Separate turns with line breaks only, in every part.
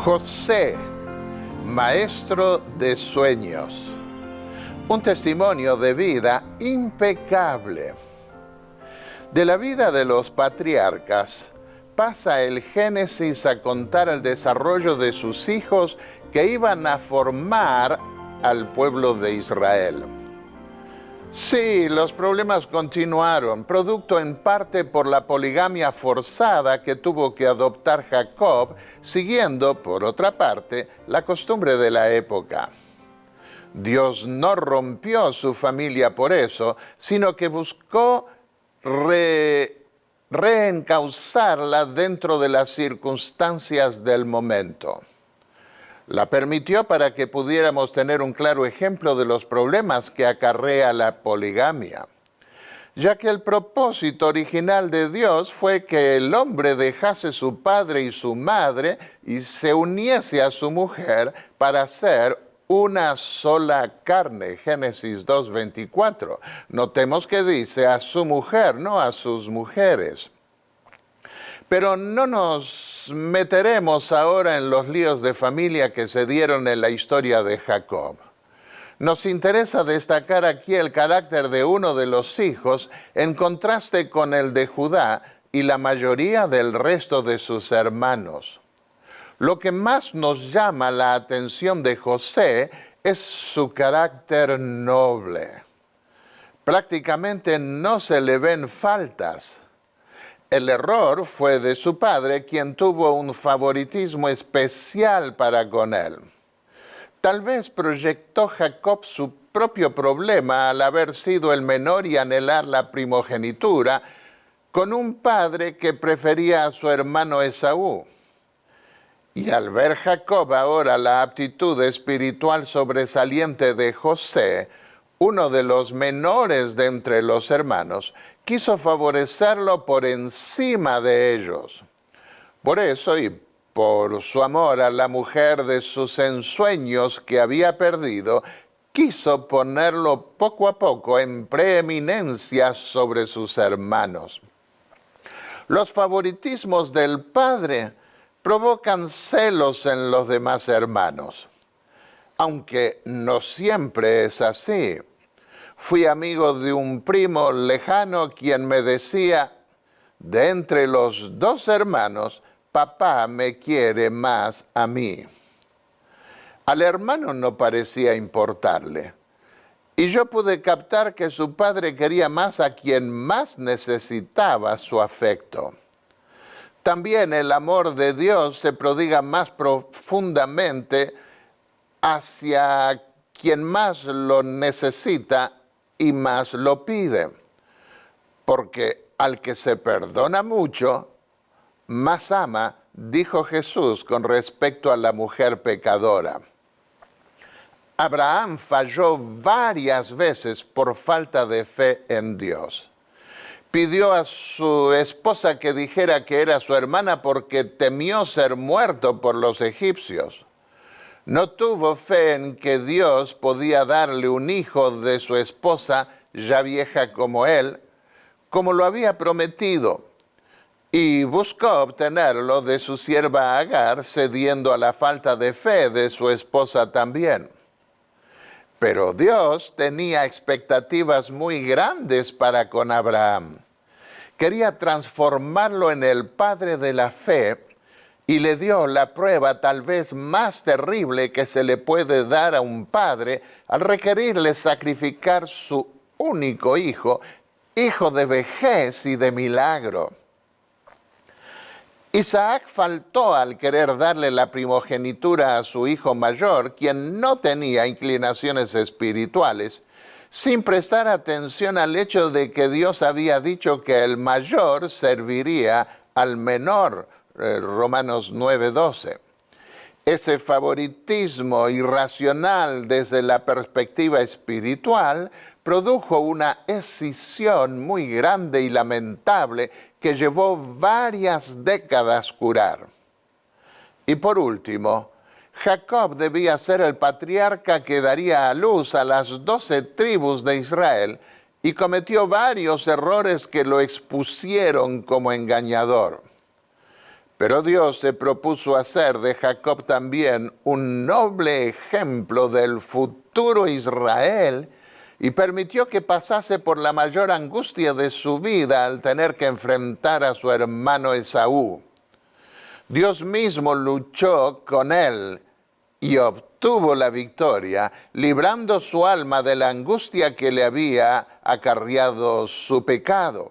José, maestro de sueños. Un testimonio de vida impecable. De la vida de los patriarcas pasa el Génesis a contar el desarrollo de sus hijos que iban a formar al pueblo de Israel. Sí, los problemas continuaron, producto en parte por la poligamia forzada que tuvo que adoptar Jacob, siguiendo, por otra parte, la costumbre de la época. Dios no rompió su familia por eso, sino que buscó reencauzarla dentro de las circunstancias del momento. La permitió para que pudiéramos tener un claro ejemplo de los problemas que acarrea la poligamia, ya que el propósito original de Dios fue que el hombre dejase su padre y su madre y se uniese a su mujer para ser una sola carne. Génesis 2:24. Notemos que dice a su mujer, no a sus mujeres. Pero no nos meteremos ahora en los líos de familia que se dieron en la historia de Jacob. Nos interesa destacar aquí el carácter de uno de los hijos en contraste con el de Judá y la mayoría del resto de sus hermanos. Lo que más nos llama la atención de José es su carácter noble. Prácticamente no se le ven faltas. El error fue de su padre, quien tuvo un favoritismo especial para con él. Tal vez proyectó Jacob su propio problema al haber sido el menor y anhelar la primogenitura, con un padre que prefería a su hermano Esaú. Y al ver Jacob ahora la aptitud espiritual sobresaliente de José, uno de los menores de entre los hermanos, quiso favorecerlo por encima de ellos. Por eso y por su amor a la mujer de sus ensueños que había perdido, quiso ponerlo poco a poco en preeminencia sobre sus hermanos. Los favoritismos del padre provocan celos en los demás hermanos, aunque no siempre es así. Fui amigo de un primo lejano quien me decía, de entre los dos hermanos, papá me quiere más a mí. Al hermano no parecía importarle, y yo pude captar que su padre quería más a quien más necesitaba su afecto. También el amor de Dios se prodiga más profundamente hacia quien más lo necesita y más lo pide, porque al que se perdona mucho, más ama, dijo Jesús con respecto a la mujer pecadora. Abraham falló varias veces por falta de fe en Dios. Pidió a su esposa que dijera que era su hermana porque temió ser muerto por los egipcios. No tuvo fe en que Dios podía darle un hijo de su esposa, ya vieja como él, como lo había prometido, y buscó obtenerlo de su sierva Agar, cediendo a la falta de fe de su esposa también. Pero Dios tenía expectativas muy grandes para con Abraham. Quería transformarlo en el padre de la fe, y le dio la prueba tal vez más terrible que se le puede dar a un padre al requerirle sacrificar su único hijo, hijo de vejez y de milagro. Isaac faltó al querer darle la primogenitura a su hijo mayor, quien no tenía inclinaciones espirituales, sin prestar atención al hecho de que Dios había dicho que el mayor serviría al menor. Romanos 9:12. Ese favoritismo irracional desde la perspectiva espiritual produjo una escisión muy grande y lamentable que llevó varias décadas curar. Y por último, Jacob debía ser el patriarca que daría a luz a las 12 tribus de Israel y cometió varios errores que lo expusieron como engañador. Pero Dios se propuso hacer de Jacob también un noble ejemplo del futuro Israel y permitió que pasase por la mayor angustia de su vida al tener que enfrentar a su hermano Esaú. Dios mismo luchó con él y obtuvo la victoria, librando su alma de la angustia que le había acarreado su pecado.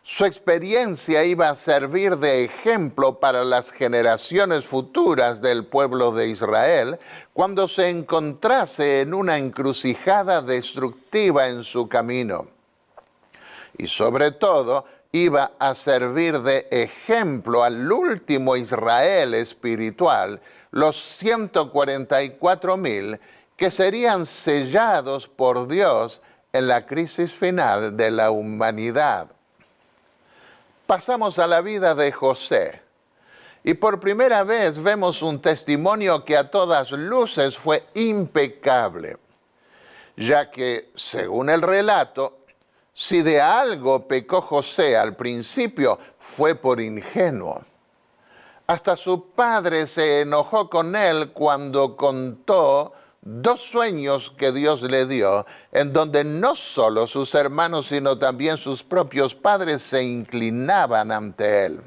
Su experiencia iba a servir de ejemplo para las generaciones futuras del pueblo de Israel cuando se encontrase en una encrucijada destructiva en su camino. Y sobre todo, iba a servir de ejemplo al último Israel espiritual, los 144,000 que serían sellados por Dios en la crisis final de la humanidad. Pasamos a la vida de José y por primera vez vemos un testimonio que a todas luces fue impecable, ya que, según el relato, si de algo pecó José al principio fue por ingenuo. Hasta su padre se enojó con él cuando contó 2 sueños que Dios le dio, en donde no solo sus hermanos, sino también sus propios padres se inclinaban ante él.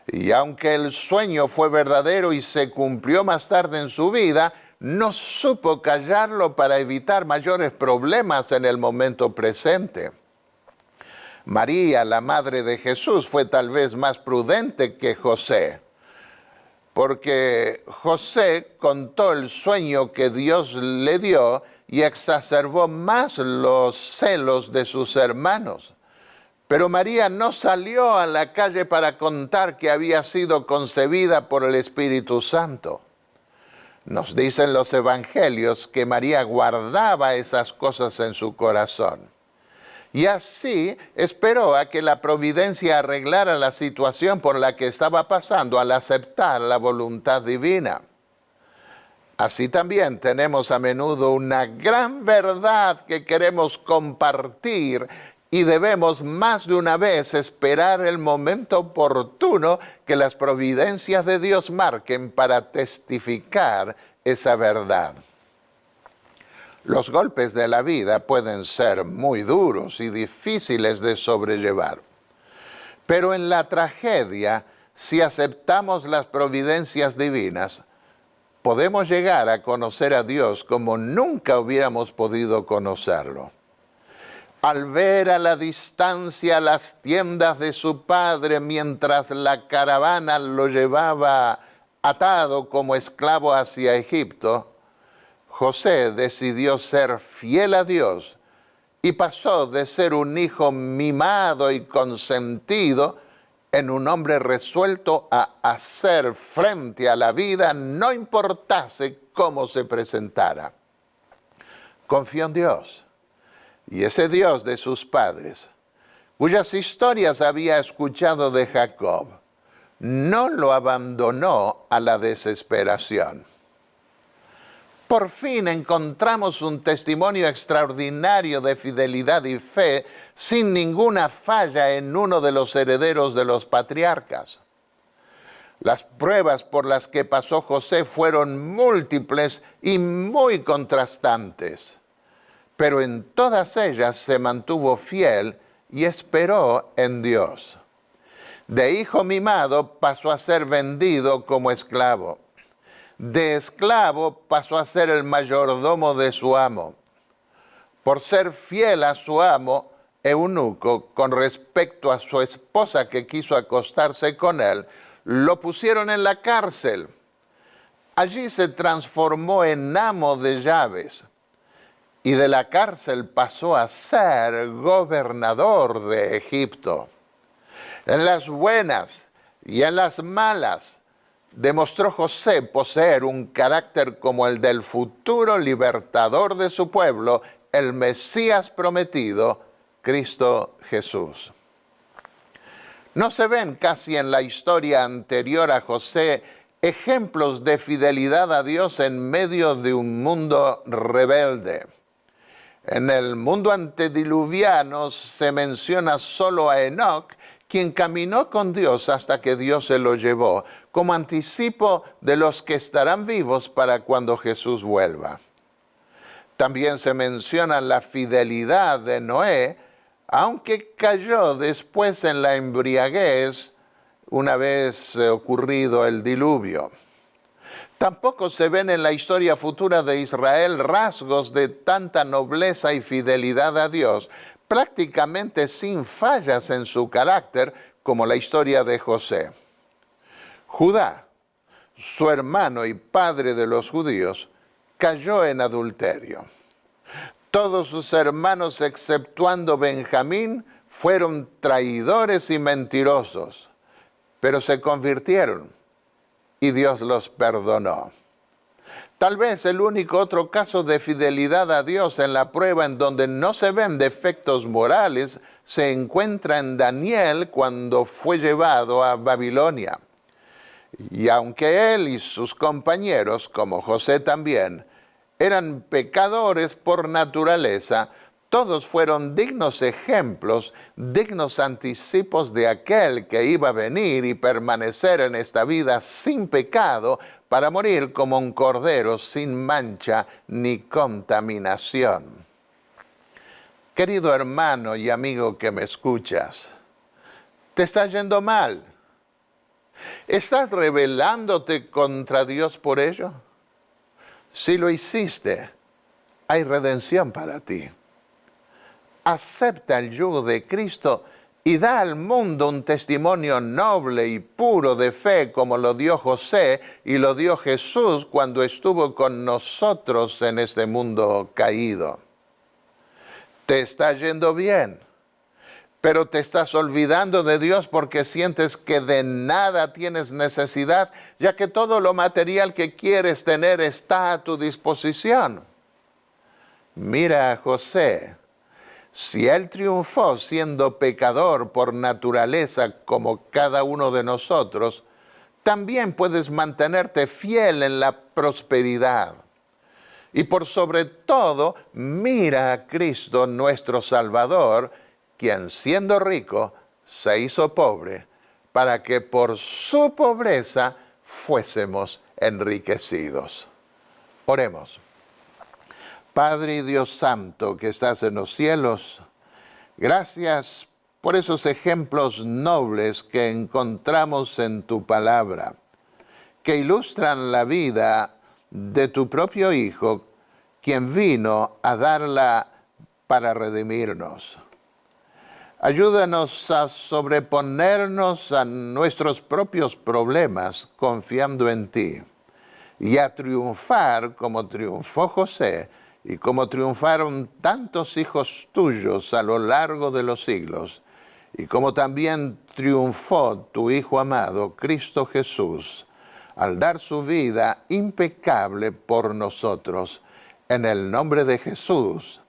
Y aunque el sueño fue verdadero y se cumplió más tarde en su vida, no supo callarlo para evitar mayores problemas en el momento presente. María, la madre de Jesús, fue tal vez más prudente que José, porque José contó el sueño que Dios le dio y exacerbó más los celos de sus hermanos. Pero María no salió a la calle para contar que había sido concebida por el Espíritu Santo. Nos dicen los evangelios que María guardaba esas cosas en su corazón. Y así esperó a que la providencia arreglara la situación por la que estaba pasando al aceptar la voluntad divina. Así también tenemos a menudo una gran verdad que queremos compartir y debemos más de una vez esperar el momento oportuno que las providencias de Dios marquen para testificar esa verdad. Los golpes de la vida pueden ser muy duros y difíciles de sobrellevar. Pero en la tragedia, si aceptamos las providencias divinas, podemos llegar a conocer a Dios como nunca hubiéramos podido conocerlo. Al ver a la distancia las tiendas de su padre mientras la caravana lo llevaba atado como esclavo hacia Egipto, José decidió ser fiel a Dios y pasó de ser un hijo mimado y consentido en un hombre resuelto a hacer frente a la vida, no importase cómo se presentara. Confió en Dios, y ese Dios de sus padres, cuyas historias había escuchado de Jacob, no lo abandonó a la desesperación. Por fin encontramos un testimonio extraordinario de fidelidad y fe sin ninguna falla en uno de los herederos de los patriarcas. Las pruebas por las que pasó José fueron múltiples y muy contrastantes, pero en todas ellas se mantuvo fiel y esperó en Dios. De hijo mimado pasó a ser vendido como esclavo. De esclavo pasó a ser el mayordomo de su amo. Por ser fiel a su amo, eunuco, con respecto a su esposa que quiso acostarse con él, lo pusieron en la cárcel. Allí se transformó en amo de llaves y de la cárcel pasó a ser gobernador de Egipto. En las buenas y en las malas, demostró José poseer un carácter como el del futuro libertador de su pueblo, el Mesías prometido, Cristo Jesús. No se ven casi en la historia anterior a José ejemplos de fidelidad a Dios en medio de un mundo rebelde. En el mundo antediluviano se menciona solo a Enoc, quien caminó con Dios hasta que Dios se lo llevó, como anticipo de los que estarán vivos para cuando Jesús vuelva. También se menciona la fidelidad de Noé, aunque cayó después en la embriaguez una vez ocurrido el diluvio. Tampoco se ven en la historia futura de Israel rasgos de tanta nobleza y fidelidad a Dios, prácticamente sin fallas en su carácter, como la historia de José. Judá, su hermano y padre de los judíos, cayó en adulterio. Todos sus hermanos, exceptuando Benjamín, fueron traidores y mentirosos, pero se convirtieron y Dios los perdonó. Tal vez el único otro caso de fidelidad a Dios en la prueba en donde no se ven defectos morales se encuentra en Daniel cuando fue llevado a Babilonia. Y aunque él y sus compañeros, como José también, eran pecadores por naturaleza, todos fueron dignos ejemplos, dignos anticipos de aquel que iba a venir y permanecer en esta vida sin pecado para morir como un cordero sin mancha ni contaminación. Querido hermano y amigo que me escuchas, ¿te está yendo mal? ¿Estás rebelándote contra Dios por ello? Si lo hiciste, hay redención para ti. Acepta el yugo de Cristo y da al mundo un testimonio noble y puro de fe como lo dio José y lo dio Jesús cuando estuvo con nosotros en este mundo caído. Te está yendo bien, pero te estás olvidando de Dios porque sientes que de nada tienes necesidad, ya que todo lo material que quieres tener está a tu disposición. Mira a José. Si él triunfó siendo pecador por naturaleza como cada uno de nosotros, también puedes mantenerte fiel en la prosperidad. Y por sobre todo, mira a Cristo nuestro Salvador, quien siendo rico se hizo pobre, para que por su pobreza fuésemos enriquecidos. Oremos. Padre y Dios Santo que estás en los cielos, gracias por esos ejemplos nobles que encontramos en tu palabra, que ilustran la vida de tu propio Hijo, quien vino a darla para redimirnos. Ayúdanos a sobreponernos a nuestros propios problemas confiando en ti y a triunfar como triunfó José y como triunfaron tantos hijos tuyos a lo largo de los siglos, y como también triunfó tu Hijo amado, Cristo Jesús, al dar su vida impecable por nosotros. En el nombre de Jesús.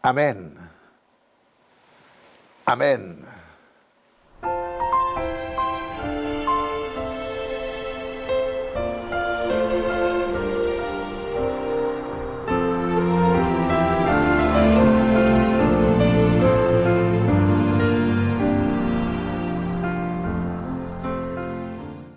Amén. Amén.